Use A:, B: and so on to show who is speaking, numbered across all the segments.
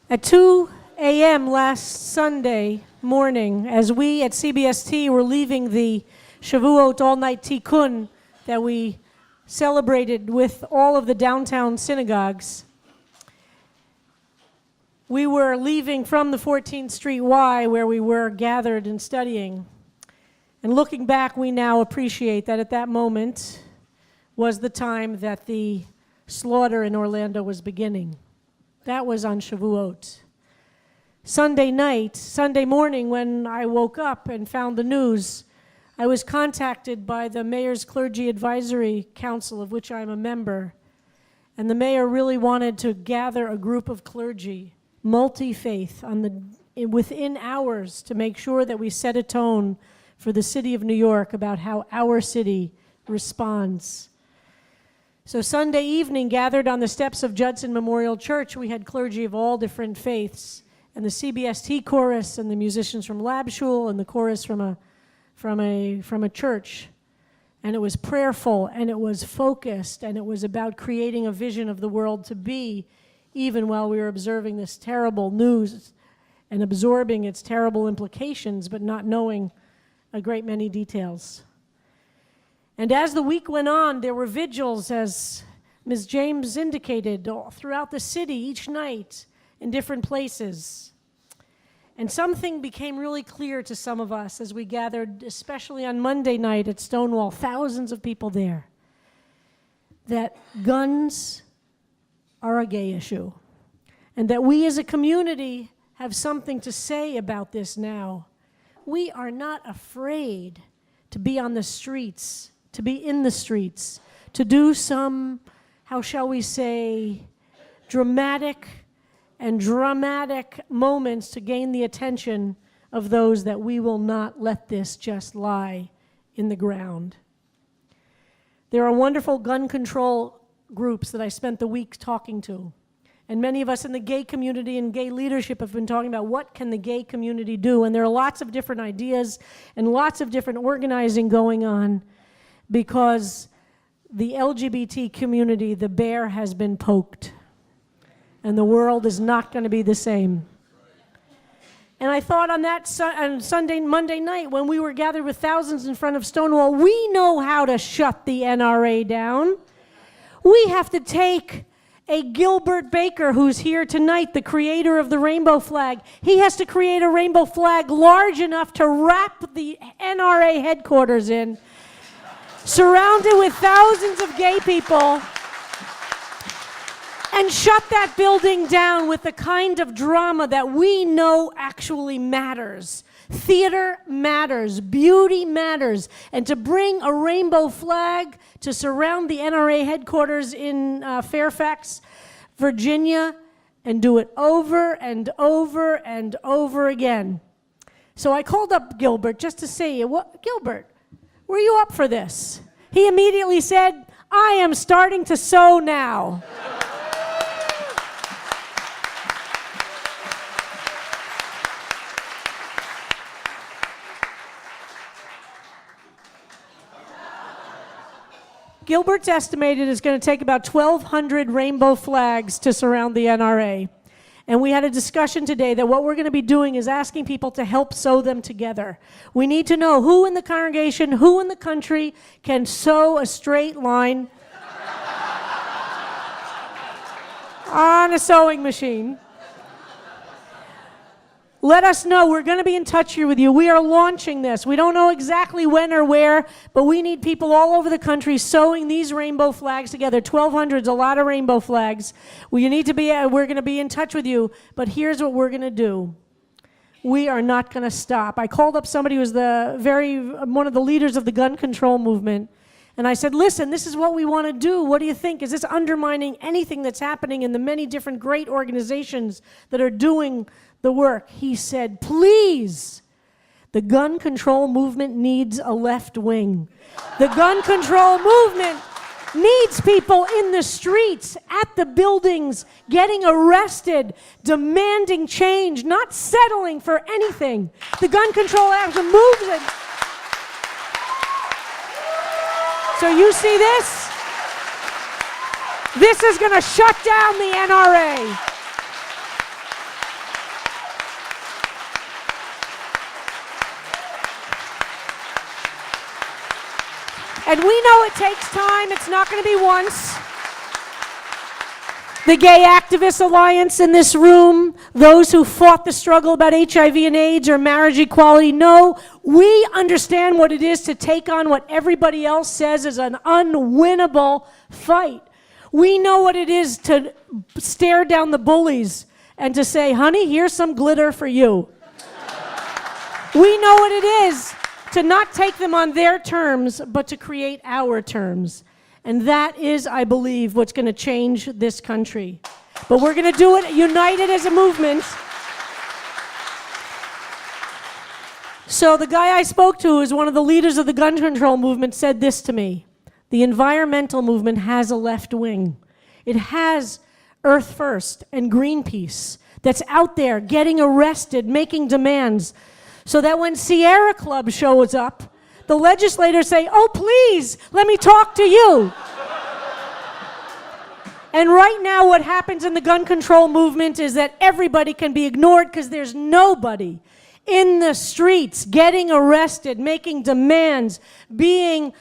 A: At 2 a.m. last Sunday morning, as we at CBST were leaving the Shavuot all-night tikkun that we celebrated with all of the downtown synagogues, we were leaving from the 14th Street Y where we were gathered and studying. And looking back, we now appreciate that at that moment was the time that the slaughter in Orlando was beginning. That was on Shavuot. Sunday morning, when I woke up and found the news, I was contacted by the Mayor's Clergy Advisory Council, of which I'm a member. And the mayor really wanted to gather a group of clergy, multi-faith, within hours to make sure that we set a tone for the city of New York about how our city responds. So Sunday evening, gathered on the steps of Judson Memorial Church, we had clergy of all different faiths, and the CBST chorus, and the musicians from Lab Shul, and the chorus from a church. And it was prayerful, and it was focused, and it was about creating a vision of the world to be, even while we were observing this terrible news and absorbing its terrible implications, but not knowing a great many details. And as the week went on, there were vigils, as Ms. James indicated, all throughout the city each night in different places. And something became really clear to some of us as we gathered, especially on Monday night at Stonewall, thousands of people there, that guns are a gay issue, and that we as a community have something to say about this now. We are not afraid to be on the streets, to be in the streets, to do some, how shall we say, dramatic moments to gain the attention of those that we will not let this just lie in the ground. There are wonderful gun control groups that I spent the week talking to. And many of us in the gay community and gay leadership have been talking about what can the gay community do. And there are lots of different ideas and lots of different organizing going on, because the LGBT community, the bear has been poked, and the world is not going to be the same. And I thought on that Monday night, when we were gathered with thousands in front of Stonewall, we know how to shut the NRA down. We have to take a Gilbert Baker, who's here tonight, the creator of the rainbow flag. He has to create a rainbow flag large enough to wrap the NRA headquarters in, surrounded with thousands of gay people, and shut that building down with the kind of drama that we know actually matters. Theater matters, beauty matters, and to bring a rainbow flag to surround the NRA headquarters in Fairfax, Virginia, and do it over and over and over again. So I called up Gilbert just to say, Gilbert, were you up for this? He immediately said, I am starting to sew now. Gilbert's estimated it's going to take about 1,200 rainbow flags to surround the NRA. And we had a discussion today that what we're going to be doing is asking people to help sew them together. We need to know who in the congregation, who in the country can sew a straight line on a sewing machine. Let us know. We're going to be in touch here with you. We are launching this. We don't know exactly when or where, but we need people all over the country sewing these rainbow flags together. 1,200 is a lot of rainbow flags. We're going to be in touch with you, but here's what we're going to do. We are not going to stop. I called up somebody who was one of the leaders of the gun control movement, and I said, listen, this is what we want to do. What do you think? Is this undermining anything that's happening in the many different great organizations that are doing the work? He said, please, the gun control movement needs a left wing. The gun control movement needs people in the streets, at the buildings, getting arrested, demanding change, not settling for anything. The gun control action movement. So you see this? This is going to shut down the NRA. And we know it takes time. It's not going to be once. The Gay Activist Alliance in this room, those who fought the struggle about HIV and AIDS or marriage equality, know we understand what it is to take on what everybody else says is an unwinnable fight. We know what it is to stare down the bullies and to say, honey, here's some glitter for you. We know what it is to not take them on their terms, but to create our terms. And that is, I believe, what's going to change this country. But we're going to do it united as a movement. So the guy I spoke to, who's one of the leaders of the gun control movement, said this to me. The environmental movement has a left wing. It has Earth First and Greenpeace that's out there getting arrested, making demands, so that when Sierra Club shows up, the legislators say, oh, please, let me talk to you. And right now what happens in the gun control movement is that everybody can be ignored because there's nobody in the streets getting arrested, making demands, being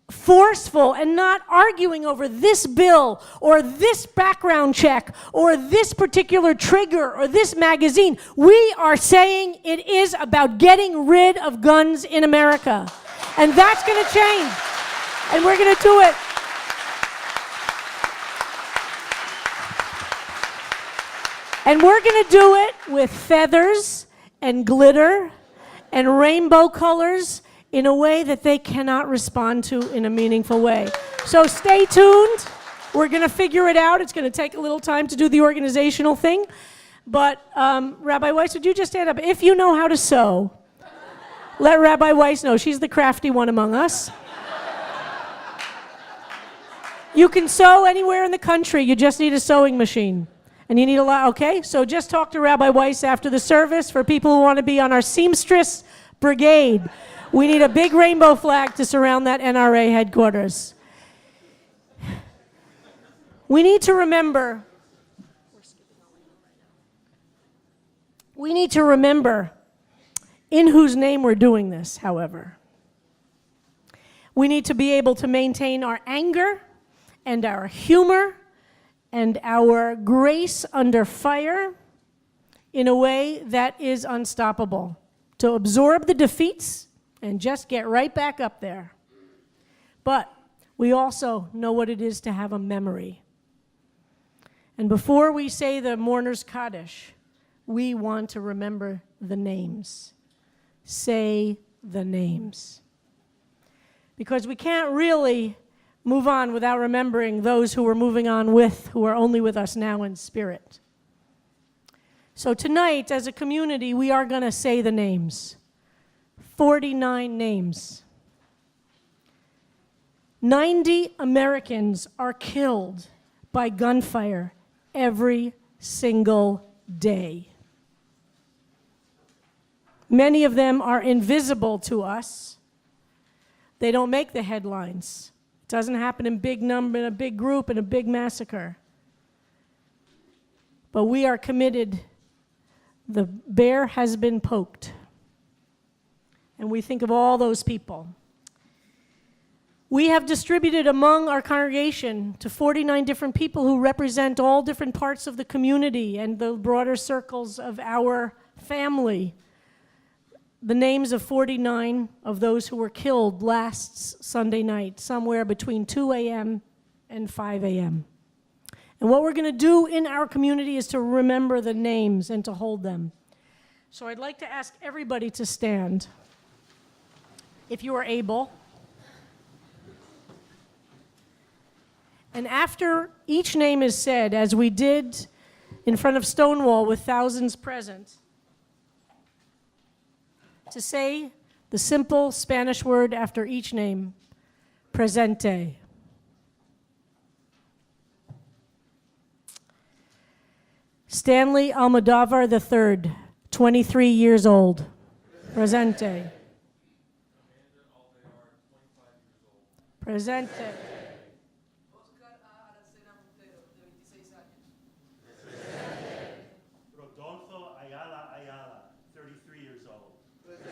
A: forceful and not arguing over this bill or this background check or this particular trigger or this magazine. We are saying it is about getting rid of guns in America. And that's going to change. And we're going to do it. And we're going to do it with feathers and glitter and rainbow colors in a way that they cannot respond to in a meaningful way. So stay tuned. We're going to figure it out. It's going to take a little time to do the organizational thing. But Rabbi Weiss, would you just stand up? If you know how to sew, let Rabbi Weiss know. She's the crafty one among us. You can sew anywhere in the country. You just need a sewing machine. And you need a lot, okay? So just talk to Rabbi Weiss after the service for people who want to be on our seamstress brigade. We need a big rainbow flag to surround that NRA headquarters. We need to remember in whose name we're doing this, however. We need to be able to maintain our anger and our humor and our grace under fire in a way that is unstoppable. To absorb the defeats and just get right back up there. But we also know what it is to have a memory. And before we say the mourner's Kaddish, we want to remember the names. Say the names. Because we can't really move on without remembering those who we're moving on with, who are only with us now in spirit. So tonight, as a community, we are going to say the names. 49 names. 90 Americans are killed by gunfire every single day. Many of them are invisible to us. They don't make the headlines. It doesn't happen in big number, in a big group, in a big massacre. But we are committed. The bear has been poked. And we think of all those people. We have distributed among our congregation to 49 different people who represent all different parts of the community and the broader circles of our family. The names of 49 of those who were killed last Sunday night, somewhere between 2 a.m. and 5 a.m. And what we're going to do in our community is to remember the names and to hold them. So I'd like to ask everybody to stand, if you are able. And after each name is said, as we did in front of Stonewall with thousands present, to say the simple Spanish word after each name, presente. Stanley Almodovar III, 23 years old. Presente. Presente.
B: Rodolfo Ayala, 33 years old.
C: Antonio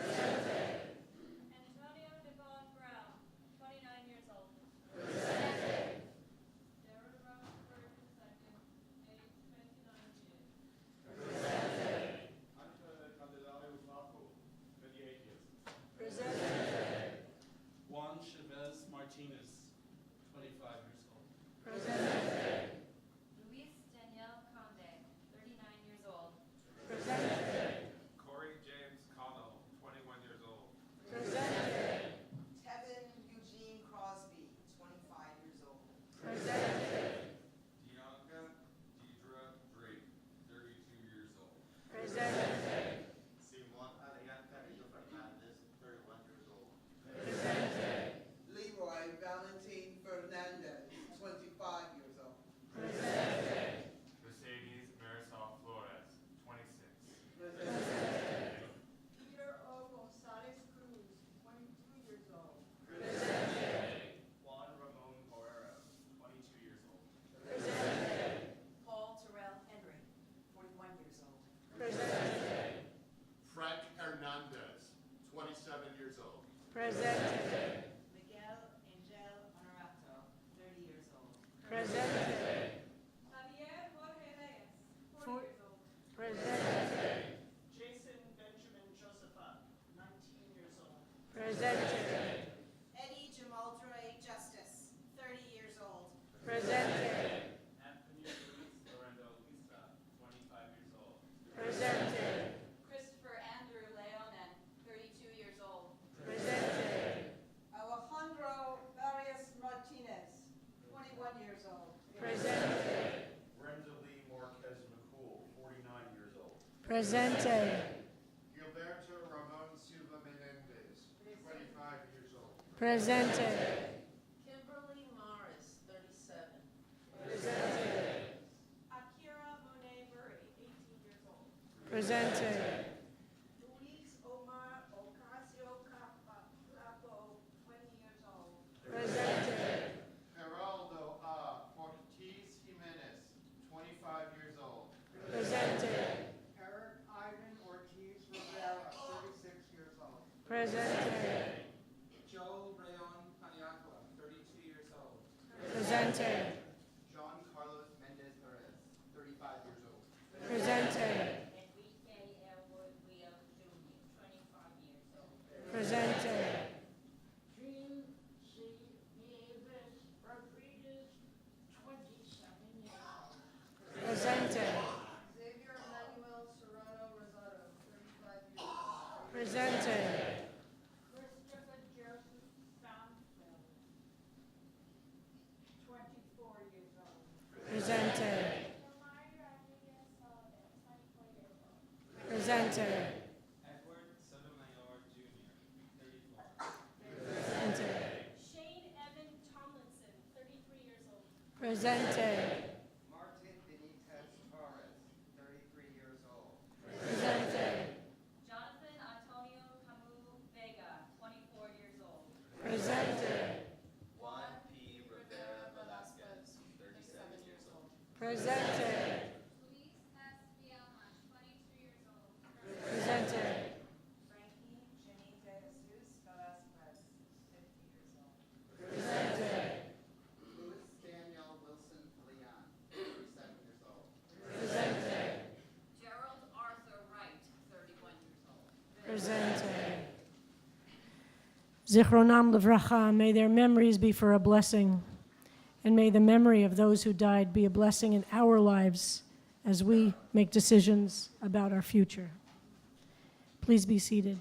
C: Devon Brown, 29 years old.
A: Presente.
C: Gilberto Ramon Silva Menendez, 25 years old.
A: Presente.
D: Kimberly Morris, 37.
E: Akira Monet Murray, 18 years old.
A: Presente.
E: Luis Omar Ocasio-Capo, 20 years old.
A: Presente.
C: Geraldo A. Ortiz Jimenez, 25 years old.
A: Presente.
C: Eric Ivan Ortiz Rivera, 36 years old.
A: Presente.
C: Joel Rayon Paniagua, 32 years old.
A: Presente.
C: John Carlos Mendez Perez, 35 years old.
A: Presente.
D: Enrique Elwood Leo Jr., 25 years old.
A: Presente.
D: Dream C. Nieves Rodriguez, 27 years old.
A: Presente.
E: Xavier Emmanuel Serrano Rosado, 35 years old.
A: Presente.
D: Christopher Joseph Stamfeld, 24 years old.
A: Presente. Presente.
F: Edward Sotomayor Jr., 34.
A: Presente.
E: Shane Evan Tomlinson, 33 years old.
A: Presente.
C: Martin Benitez Torres, 33 years old.
A: Presente.
E: Jonathan Antonio Camus Vega, 24 years old.
A: Presente.
F: Juan P. Rivera Velasquez, 37 years old.
A: Presente.
G: Luis S. Bielma, 22 years old.
A: Presente.
E: Frankie Jenny De Jesus Velasquez, 50 years old.
A: Presente.
C: Louis Daniel Wilson Leon, 37 years old.
A: Presente.
D: Gerald Arthur Wright, 31 years old.
A: Presente. Zichronam Livracha, may their memories be for a blessing, and may the memory of those who died be a blessing in our lives as we make decisions about our future. Please be seated.